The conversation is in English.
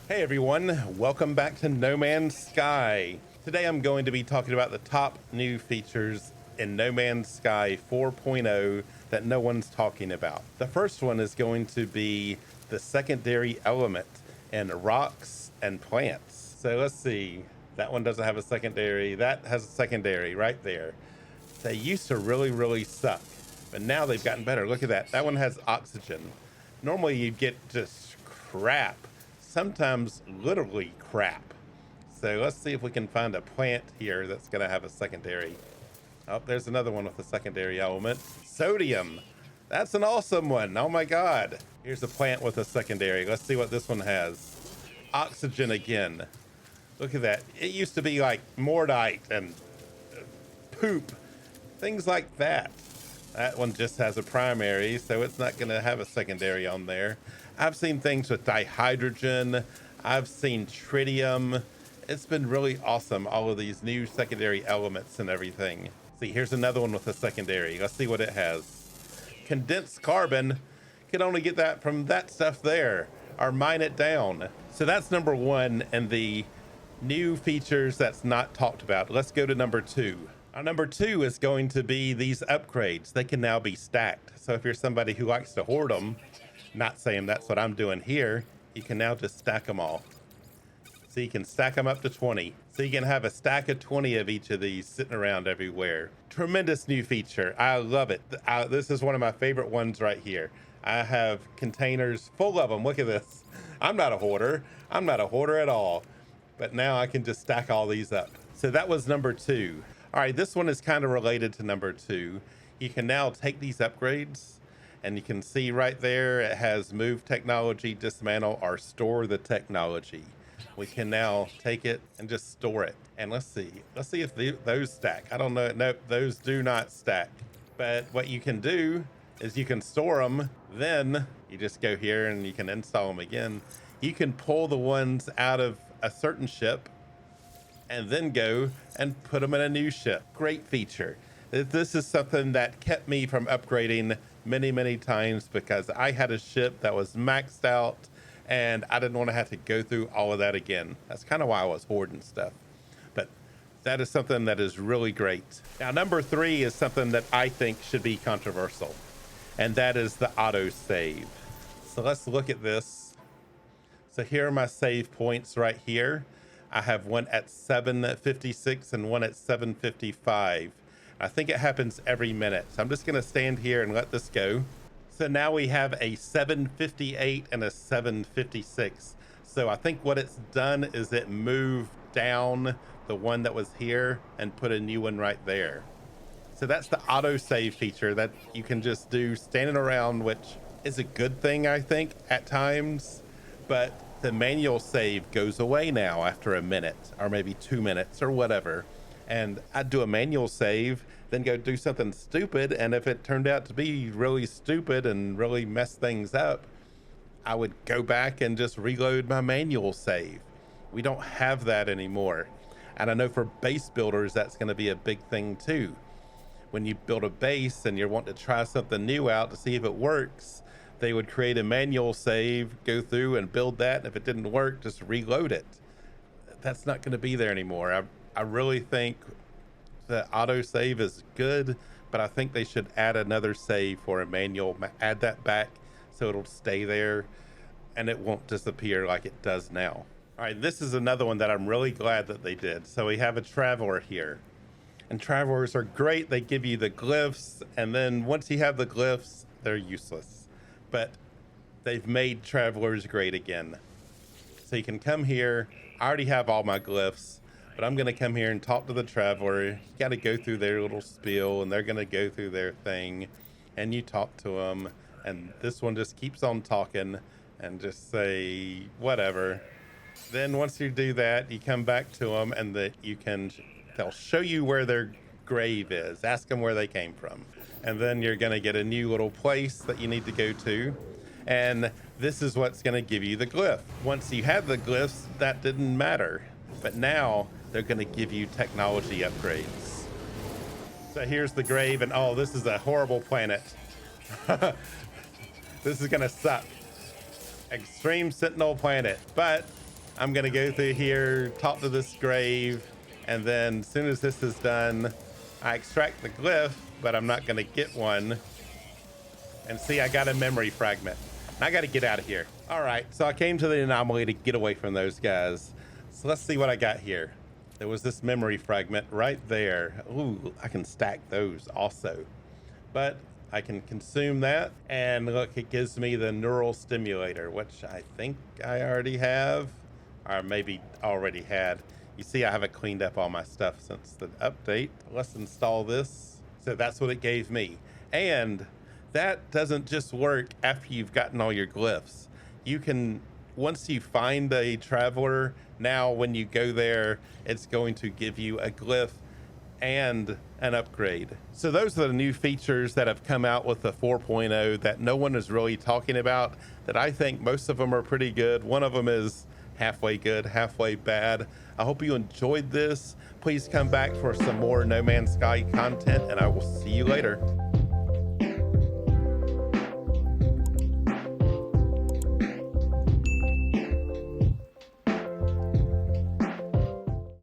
Hey everyone, welcome back to No Man's Sky. Today I'm going to be talking about the top new features in No Man's Sky 4.0 that no one's talking about. The first one is going to be the secondary element in rocks and plants. So let's see, that one doesn't have a secondary, that has a secondary right there. They used to really suck, but now they've gotten better. Look at that, that one has oxygen. Normally you'd get just crap, sometimes literally crap. So let's see if we can find a plant here that's going to have a secondary. Oh, there's another one with a secondary element. Sodium. That's an awesome one. Oh my God. Here's a plant with a secondary. Let's see what this one has. Oxygen again. Look at that. It used to be like mordite and poop, things like that. That one just has a primary, so it's not going to have a secondary on there. I've seen things with dihydrogen. I've seen tritium. It's been really awesome, all of these new secondary elements and everything. See, here's another one with a secondary. Let's see what it has. Condensed carbon. Can only get that from that stuff there, or mine it down. So that's number one, and the new features that's not talked about. Let's go to number two. Our number two is going to be these upgrades. They can now be stacked. So if you're somebody who likes to hoard them, not saying that's what I'm doing here, you can now just stack them all. So you can stack them up to 20. So you can have a stack of 20 of each of these sitting around everywhere. Tremendous new feature. I love it. This is one of my favorite ones right here. I have containers full of them. Look at this. I'm not a hoarder. I'm not a hoarder at all. But now I can just stack all these up. So that was number two. All right, this one is kind of related to number two. You can now take these upgrades, and you can see right there it has move technology, dismantle, or store the technology. We can now take it and just store it. And let's see if those stack. I don't know. Nope, those do not stack. But what you can do is you can store them. Then you just go here and you can install them again. You can pull the ones out of a certain ship and then go and put them in a new ship. Great feature. This is something that kept me from upgrading many times because I had a ship that was maxed out and I didn't want to have to go through all of that again. That's kind of why I was hoarding stuff. But that is something that is really great. Now, number three is something that I think should be controversial, and that is the auto save. So let's look at this. So here are my save points right here. I have one at 7:56 and one at 7:55. I think it happens every minute. So I'm just going to stand here and let this go. So now we have a 7:58 and a 7:56. So I think what it's done is it moved down the one that was here and put a new one right there. So that's the auto save feature that you can just do standing around, which is a good thing, I think, at times. But the manual save goes away now after a minute or maybe 2 minutes or whatever. And I'd do a manual save, then go do something stupid. And if it turned out to be really stupid and really mess things up, I would go back and just reload my manual save. We don't have that anymore. And I know for base builders, that's going to be a big thing too. When you build a base and you want to try something new out to see if it works, they would create a manual save, go through and build that. And if it didn't work, just reload it. That's not going to be there anymore. I really think the auto save is good, but I think they should add another save for a manual, add that back so it'll stay there and it won't disappear like it does now. All right, this is another one that I'm really glad that they did. So we have a traveler here, and travelers are great. They give you the glyphs, and then once you have the glyphs, they're useless. But they've made travelers great again. So you can come here. I already have all my glyphs, but I'm going to come here and talk to the traveler. You got to go through their little spiel, and they're going to go through their thing, and you talk to them. And this one just keeps on talking and just say whatever. Then once you do that, you come back to them, and they'll show you where their grave is. Ask them where they came from. And then you're going to get a new little place that you need to go to. And this is what's going to give you the glyph. Once you have the glyphs, that didn't matter. But now they're going to give you technology upgrades. So here's the grave, and oh, this is a horrible planet. This is going to suck. Extreme Sentinel planet. But I'm gonna go through here, talk to this grave, and then as soon as this is done, I extract the glyph, but I'm not gonna get one. And see, I got a memory fragment. I gotta get out of here. All right, so I came to the anomaly to get away from those guys. So let's see what I got here. There was this memory fragment right there. Ooh, I can stack those also. But I can consume that, and look, it gives me the neural stimulator, which I think I already have, or maybe already had. You see, I haven't cleaned up all my stuff since the update. Let's install this. So that's what it gave me. And that doesn't just work after you've gotten all your glyphs. You can, once you find a traveler, now when you go there, it's going to give you a glyph and an upgrade. So those are the new features that have come out with the 4.0 that no one is really talking about, that I think most of them are pretty good. One of them is halfway good, halfway bad. I hope you enjoyed this. Please come back for some more No Man's Sky content, and I will see you later.